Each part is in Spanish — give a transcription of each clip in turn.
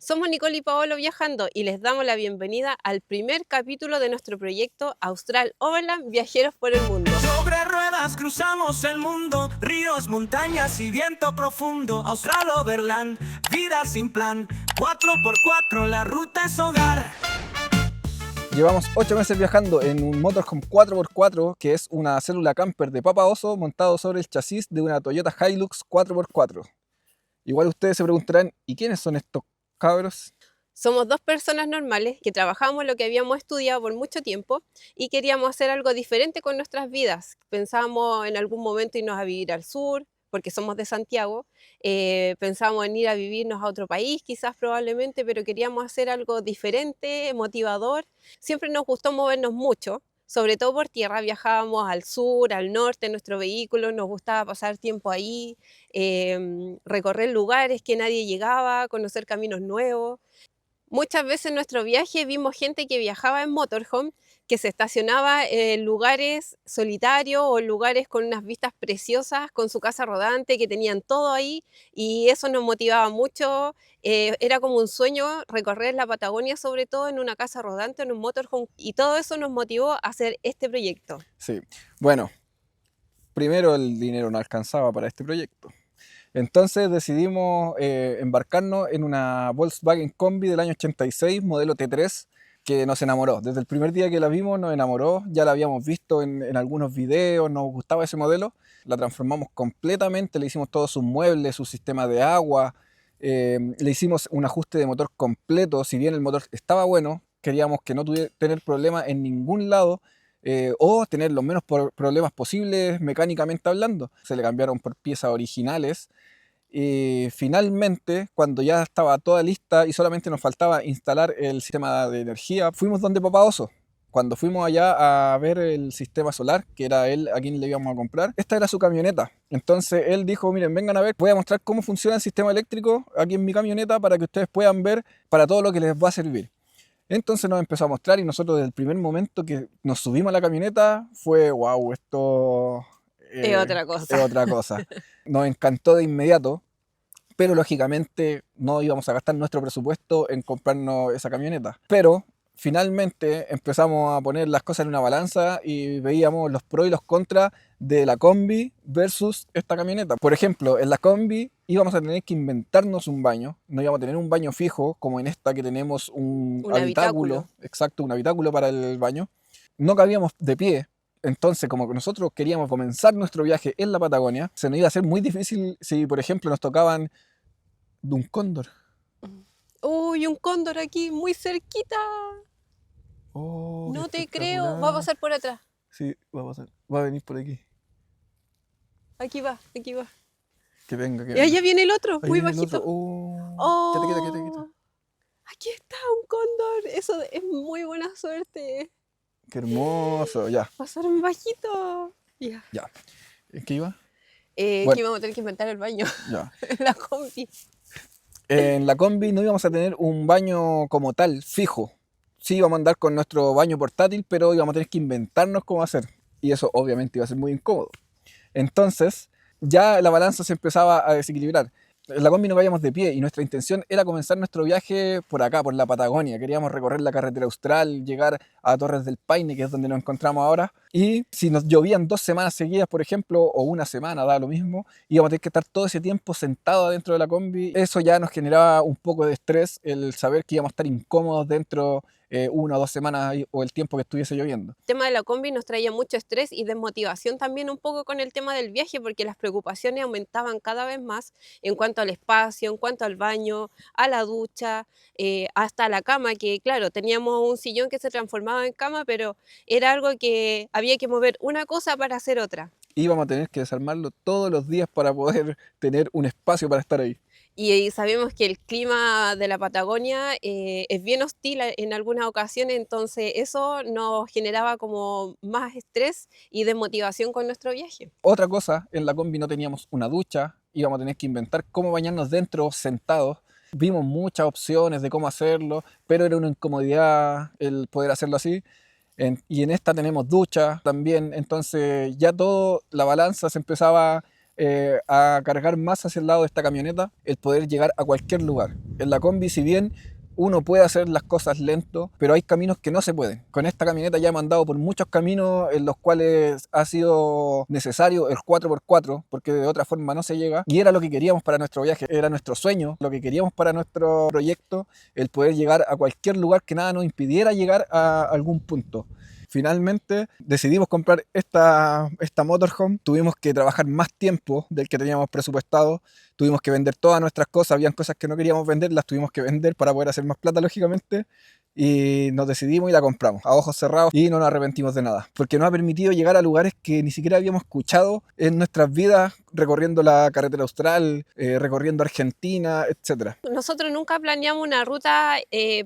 Somos Nicole y Paolo viajando y les damos la bienvenida al primer capítulo de nuestro proyecto Austral Overland Viajeros por el Mundo. Sobre ruedas cruzamos el mundo, ríos, montañas y viento profundo. Austral Overland, vida sin plan, 4x4, la ruta es hogar. Llevamos 8 meses viajando en un motorhome 4x4, que es una célula camper de Papa Oso montado sobre el chasis de una Toyota Hilux 4x4. Igual ustedes se preguntarán, ¿y quiénes son estos cabros? Somos dos personas normales que trabajamos lo que habíamos estudiado por mucho tiempo y queríamos hacer algo diferente con nuestras vidas. Pensábamos en algún momento irnos a vivir al sur, porque somos de Santiago. Pensábamos en ir a vivirnos a otro país, quizás probablemente, pero queríamos hacer algo diferente, motivador. Siempre nos gustó movernos mucho, sobre todo por tierra. Viajábamos al sur, al norte en nuestro vehículo, nos gustaba pasar tiempo ahí, recorrer lugares que nadie llegaba, conocer caminos nuevos. Muchas veces en nuestro viaje vimos gente que viajaba en motorhome, que se estacionaba en lugares solitarios o en lugares con unas vistas preciosas, con su casa rodante, que tenían todo ahí, y eso nos motivaba mucho. Era como un sueño recorrer la Patagonia, sobre todo en una casa rodante, en un motorhome, y todo eso nos motivó a hacer este proyecto. Sí, bueno, primero el dinero no alcanzaba para este proyecto. Entonces decidimos embarcarnos en una Volkswagen Combi del año 86, modelo T3, que nos enamoró. Desde el primer día que la vimos nos enamoró, ya la habíamos visto en algunos videos, nos gustaba ese modelo. La transformamos completamente, le hicimos todos sus muebles, su sistema de agua, le hicimos un ajuste de motor completo. Si bien el motor estaba bueno, queríamos que no tuviera tener problemas en ningún lado, o tener los menos problemas posibles mecánicamente hablando. Se le cambiaron por piezas originales. Y finalmente, cuando ya estaba toda lista y solamente nos faltaba instalar el sistema de energía, fuimos donde Papá Oso. Cuando fuimos allá a ver el sistema solar, que era él a quien le íbamos a comprar, esta era su camioneta. Entonces él dijo, miren, vengan a ver, voy a mostrar cómo funciona el sistema eléctrico aquí en mi camioneta para que ustedes puedan ver para todo lo que les va a servir. Entonces nos empezó a mostrar y nosotros desde el primer momento que nos subimos a la camioneta fue, wow, esto Es otra cosa. es otra cosa. Nos encantó de inmediato, pero lógicamente no íbamos a gastar nuestro presupuesto en comprarnos esa camioneta. Pero finalmente empezamos a poner las cosas en una balanza y veíamos los pros y los contras de la combi versus esta camioneta. Por ejemplo, en la combi íbamos a tener que inventarnos un baño, no íbamos a tener un baño fijo como en esta que tenemos un habitáculo, exacto, un habitáculo para el baño. No cabíamos de pie. Entonces, como que nosotros queríamos comenzar nuestro viaje en la Patagonia, se nos iba a hacer muy difícil si, por ejemplo, nos tocaban de un cóndor. Uy, un cóndor aquí, muy cerquita. Oh, No qué te creo, va a pasar por atrás. Sí, va a pasar. Va a venir por aquí. Aquí va, aquí va. Que venga, que Y venga. allá viene el otro, Ahí muy viene el bajito. otro. Oh. Oh, Quita. aquí está un cóndor. Eso es muy buena suerte. Qué hermoso. Ya. Pasaron bajito. Ya. Ya. ¿En qué iba? Que Bueno. íbamos a tener que inventar el baño. Ya. En la combi. En la combi no íbamos a tener un baño como tal, fijo. Sí íbamos a andar con nuestro baño portátil, pero íbamos a tener que inventarnos cómo hacer. Y eso obviamente iba a ser muy incómodo. Entonces, ya la balanza se empezaba a desequilibrar. En la combi no íbamos de pie y nuestra intención era comenzar nuestro viaje por acá, por la Patagonia. Queríamos recorrer la carretera austral, llegar a Torres del Paine, que es donde nos encontramos ahora. Y si nos llovían 2 semanas seguidas, por ejemplo, o una semana, da lo mismo, íbamos a tener que estar todo ese tiempo sentados dentro de la combi. Eso ya nos generaba un poco de estrés, el saber que íbamos a estar incómodos dentro 1 o 2 semanas o el tiempo que estuviese lloviendo. El tema de la combi nos traía mucho estrés y desmotivación también un poco con el tema del viaje, porque las preocupaciones aumentaban cada vez más en cuanto al espacio, en cuanto al baño, a la ducha, hasta la cama, que claro, teníamos un sillón que se transformaba en cama, pero era algo que había que mover una cosa para hacer otra. Íbamos a tener que desarmarlo todos los días para poder tener un espacio para estar ahí. Y sabemos que el clima de la Patagonia es bien hostil en algunas ocasiones, entonces eso nos generaba como más estrés y desmotivación con nuestro viaje. Otra cosa, en la combi no teníamos una ducha, íbamos a tener que inventar cómo bañarnos dentro sentados. Vimos muchas opciones de cómo hacerlo, pero era una incomodidad el poder hacerlo así. Y en esta tenemos ducha también, entonces ya todo, la balanza se empezaba a cargar más hacia el lado de esta camioneta, el poder llegar a cualquier lugar. En la combi, si bien uno puede hacer las cosas lento, pero hay caminos que no se pueden. Con esta camioneta ya hemos andado por muchos caminos en los cuales ha sido necesario el 4x4, porque de otra forma no se llega, y era lo que queríamos para nuestro viaje, era nuestro sueño, lo que queríamos para nuestro proyecto, el poder llegar a cualquier lugar que nada nos impidiera llegar a algún punto. Finalmente decidimos comprar esta motorhome, tuvimos que trabajar más tiempo del que teníamos presupuestado, tuvimos que vender todas nuestras cosas, habían cosas que no queríamos vender, las tuvimos que vender para poder hacer más plata, lógicamente, y nos decidimos y la compramos a ojos cerrados y no nos arrepentimos de nada, porque nos ha permitido llegar a lugares que ni siquiera habíamos escuchado en nuestras vidas, recorriendo la carretera austral, recorriendo Argentina, etc. Nosotros nunca planeamos una ruta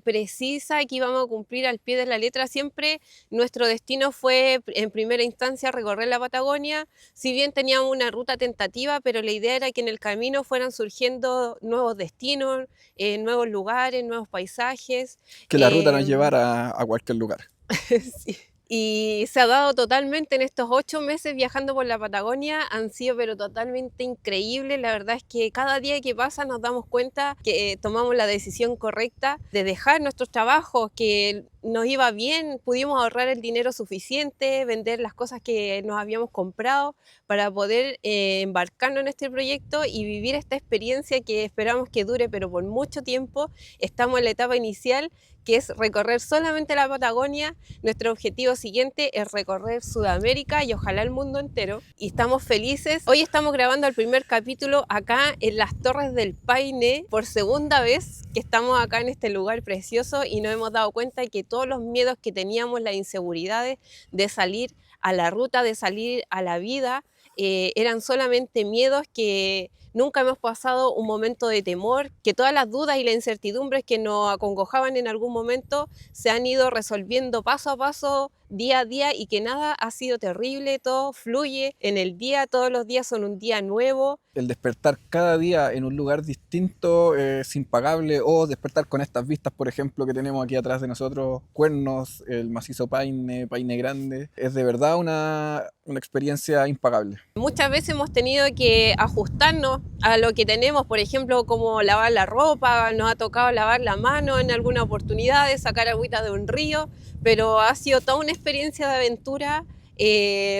precisa que íbamos a cumplir al pie de la letra. Siempre nuestro destino fue en primera instancia recorrer la Patagonia. Si bien teníamos una ruta tentativa, pero la idea era que en el camino fueran surgiendo nuevos destinos, nuevos lugares, nuevos paisajes. Que la ruta nos llevara a cualquier lugar. Sí. Y se ha dado totalmente en estos 8 meses viajando por la Patagonia, han sido pero totalmente increíbles. La verdad es que cada día que pasa nos damos cuenta que tomamos la decisión correcta de dejar nuestros trabajos, que nos iba bien, pudimos ahorrar el dinero suficiente, vender las cosas que nos habíamos comprado para poder embarcarnos en este proyecto y vivir esta experiencia que esperamos que dure pero por mucho tiempo. Estamos en la etapa inicial, que es recorrer solamente la Patagonia. Nuestro objetivo siguiente es recorrer Sudamérica y ojalá el mundo entero. Y estamos felices. Hoy estamos grabando el primer capítulo acá en las Torres del Paine, por segunda vez que estamos acá en este lugar precioso, y nos hemos dado cuenta de que todos los miedos que teníamos, las inseguridades de salir a la ruta, de salir a la vida, eran solamente miedos, que nunca hemos pasado un momento de temor, que todas las dudas y las incertidumbres que nos acongojaban en algún momento se han ido resolviendo paso a paso, día a día, y que nada ha sido terrible, todo fluye en el día, todos los días son un día nuevo. El despertar cada día en un lugar distinto es impagable, o despertar con estas vistas, por ejemplo, que tenemos aquí atrás de nosotros, Cuernos, el macizo Paine, Paine Grande, es de verdad una experiencia impagable. Muchas veces hemos tenido que ajustarnos a lo que tenemos, por ejemplo, como lavar la ropa, nos ha tocado lavar la mano en alguna oportunidad, sacar agüita de un río, pero ha sido toda una experiencia de aventura.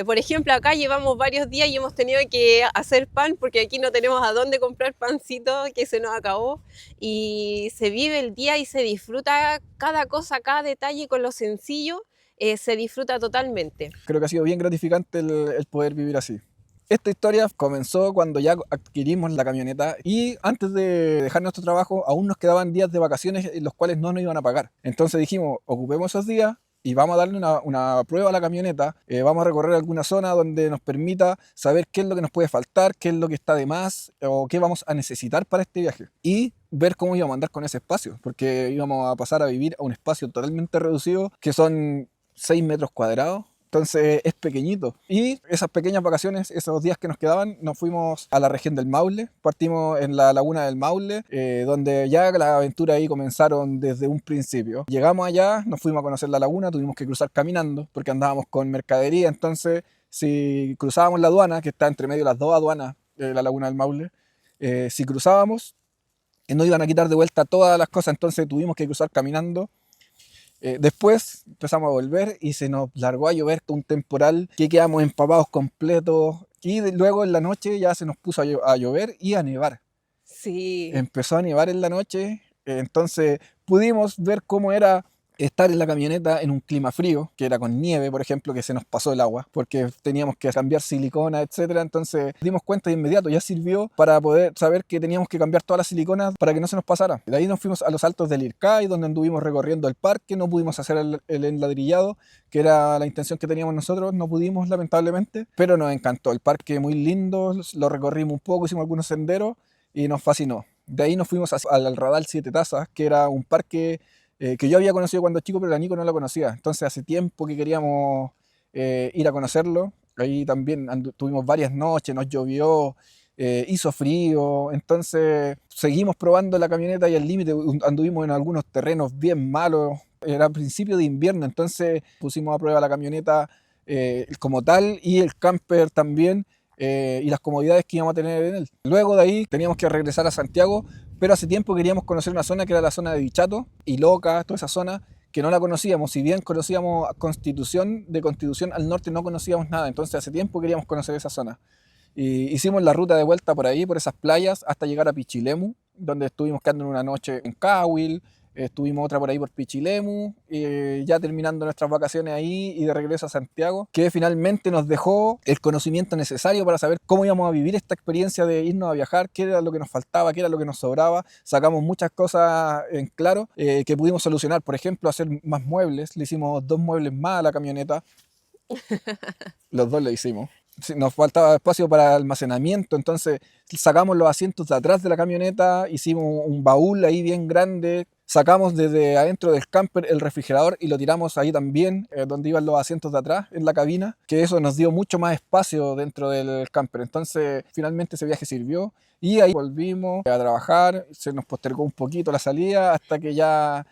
Por ejemplo, acá llevamos varios días y hemos tenido que hacer pan porque aquí no tenemos a dónde comprar pancito, que se nos acabó, y se vive el día y se disfruta cada cosa, cada detalle con lo sencillo, se disfruta totalmente. Creo que ha sido bien gratificante el poder vivir así. Esta historia comenzó cuando ya adquirimos la camioneta, y antes de dejar nuestro trabajo aún nos quedaban días de vacaciones en los cuales no nos iban a pagar. Entonces dijimos, ocupemos esos días y vamos a darle una prueba a la camioneta, vamos a recorrer alguna zona donde nos permita saber qué es lo que nos puede faltar, qué es lo que está de más, o qué vamos a necesitar para este viaje, y ver cómo íbamos a andar con ese espacio, porque íbamos a pasar a vivir a un espacio totalmente reducido, que son 6 metros cuadrados. Entonces es pequeñito. Y esas pequeñas vacaciones, esos días que nos quedaban, nos fuimos a la región del Maule. Partimos en la laguna del Maule, donde ya las aventuras ahí comenzaron desde un principio. Llegamos allá, nos fuimos a conocer la laguna, tuvimos que cruzar caminando porque andábamos con mercadería. Entonces, si cruzábamos la aduana, que está entre medio de las dos aduanas de la laguna del Maule, si cruzábamos, nos iban a quitar de vuelta todas las cosas, entonces tuvimos que cruzar caminando. Después empezamos a volver y se nos largó a llover un temporal que quedamos empapados completos, y luego en la noche ya se nos puso a llover y a nevar. Sí. Empezó a nevar en la noche, entonces pudimos ver cómo era estar en la camioneta en un clima frío, que era con nieve, por ejemplo, que se nos pasó el agua, porque teníamos que cambiar silicona, etcétera. Entonces dimos cuenta de inmediato, ya sirvió para poder saber que teníamos que cambiar todas las siliconas para que no se nos pasara. De ahí nos fuimos a los altos del Ircay, donde anduvimos recorriendo el parque, no pudimos hacer el enladrillado, que era la intención que teníamos nosotros, no pudimos lamentablemente, pero nos encantó, el parque muy lindo, lo recorrimos un poco, hicimos algunos senderos y nos fascinó. De ahí nos fuimos al Radal Siete Tazas, que era un parque que yo había conocido cuando chico, pero la Nico no lo conocía. Entonces hace tiempo que queríamos ir a conocerlo. Ahí también tuvimos varias noches, nos llovió, hizo frío. Entonces seguimos probando la camioneta y al límite. Anduvimos en algunos terrenos bien malos. Era principio de invierno, entonces pusimos a prueba la camioneta como tal, y el camper también. y las comodidades que íbamos a tener en él. Luego de ahí teníamos que regresar a Santiago, pero hace tiempo queríamos conocer una zona que era la zona de Dichato y Loca, toda esa zona que no la conocíamos. Si bien conocíamos Constitución, de Constitución al norte no conocíamos nada, entonces hace tiempo queríamos conocer esa zona. Y hicimos la ruta de vuelta por ahí, por esas playas, hasta llegar a Pichilemu, donde estuvimos quedando una noche en Cahuil. Estuvimos otra por ahí por Pichilemu, ya terminando nuestras vacaciones ahí y de regreso a Santiago, que finalmente nos dejó el conocimiento necesario para saber cómo íbamos a vivir esta experiencia de irnos a viajar, qué era lo que nos faltaba, qué era lo que nos sobraba. Sacamos muchas cosas en claro que pudimos solucionar. Por ejemplo, hacer más muebles. Le hicimos 2 muebles más a la camioneta. Los 2 le hicimos. Sí, nos faltaba espacio para almacenamiento, entonces sacamos los asientos de atrás de la camioneta, hicimos un baúl ahí bien grande, sacamos desde adentro del camper el refrigerador y lo tiramos ahí también, donde iban los asientos de atrás, en la cabina, que eso nos dio mucho más espacio dentro del camper. Entonces finalmente ese viaje sirvió y ahí volvimos a trabajar, se nos postergó un poquito la salida hasta que ya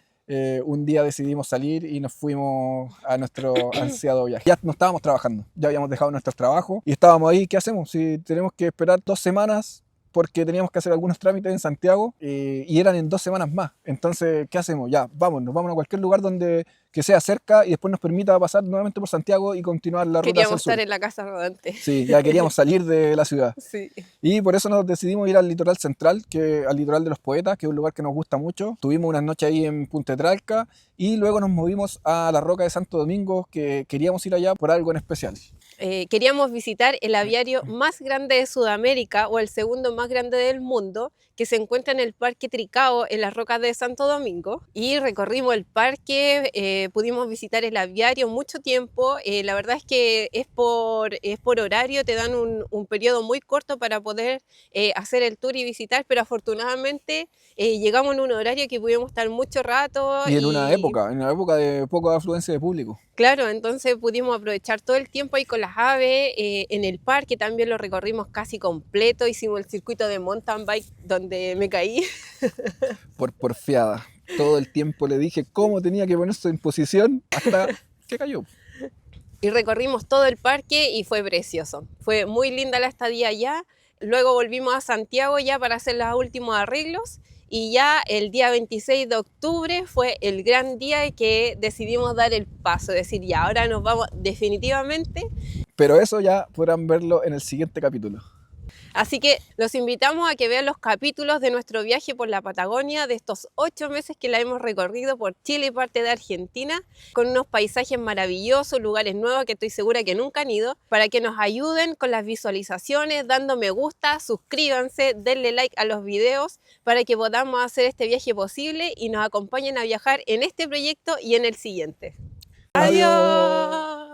un día decidimos salir y nos fuimos a nuestro ansiado viaje. Ya no estábamos trabajando, ya habíamos dejado nuestros trabajos y estábamos ahí. ¿Qué hacemos? Si tenemos que esperar 2 semanas porque teníamos que hacer algunos trámites en Santiago y eran en 2 semanas más. Entonces, ¿qué hacemos? Ya, vámonos a cualquier lugar que sea cerca y después nos permita pasar nuevamente por Santiago y continuar la ruta hacia el sur. Queríamos estar en la casa rodante. Sí, ya queríamos salir de la ciudad. Sí. Y por eso nos decidimos ir al litoral central, al litoral de los Poetas, que es un lugar que nos gusta mucho. Tuvimos unas noches ahí en Punta Tralca y luego nos movimos a la Roca de Santo Domingo, que queríamos ir allá por algo en especial. Queríamos visitar el aviario más grande de Sudamérica o el segundo más grande del mundo, que se encuentra en el Parque Tricao, en las Rocas de Santo Domingo. Y recorrimos el parque, pudimos visitar el aviario mucho tiempo. La verdad es que es por horario, te dan un periodo muy corto para poder hacer el tour y visitar, pero afortunadamente llegamos en un horario que pudimos estar mucho rato. Y en una época de poca afluencia de público. Claro, entonces pudimos aprovechar todo el tiempo ahí con las aves. En el parque también lo recorrimos casi completo, hicimos el circuito de mountain bike donde me caí. Por porfiada. Todo el tiempo le dije cómo tenía que ponerse en posición hasta que cayó. Y recorrimos todo el parque y fue precioso. Fue muy linda la estadía allá. Luego volvimos a Santiago ya para hacer los últimos arreglos. Y ya el día 26 de octubre fue el gran día que decidimos dar el paso, es decir, ya ahora nos vamos definitivamente. Pero eso ya podrán verlo en el siguiente capítulo. Así que los invitamos a que vean los capítulos de nuestro viaje por la Patagonia, de estos 8 meses que la hemos recorrido por Chile y parte de Argentina, con unos paisajes maravillosos, lugares nuevos que estoy segura que nunca han ido, para que nos ayuden con las visualizaciones, dando me gusta, suscríbanse, denle like a los videos, para que podamos hacer este viaje posible y nos acompañen a viajar en este proyecto y en el siguiente. ¡Adiós!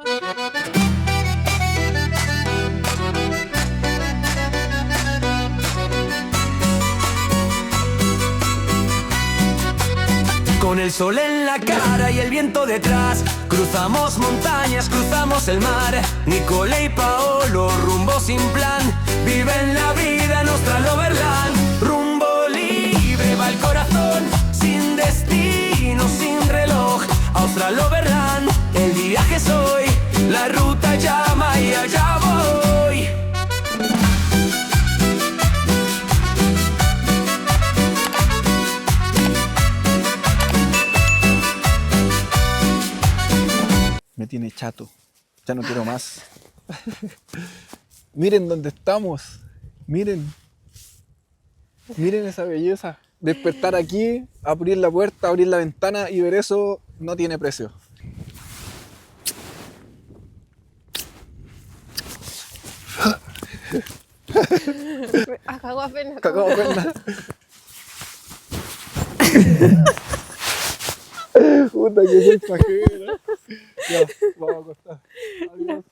Con el sol en la cara y el viento detrás, cruzamos montañas, cruzamos el mar. Nicole y Paolo, rumbo sin plan, viven la vida en nuestra Overland. Rumbo libre va el corazón, sin destino, sin reloj. Austral Overland, el viaje es hoy, la ruta llama y allá voy. Me tiene chato, ya no quiero más. Miren dónde estamos, miren esa belleza. Despertar aquí, abrir la puerta, abrir la ventana y ver eso no tiene precio. Cagó apenas. Cagado apenas. Puta que soy pajera. Ya, vamos a acostar. Adiós.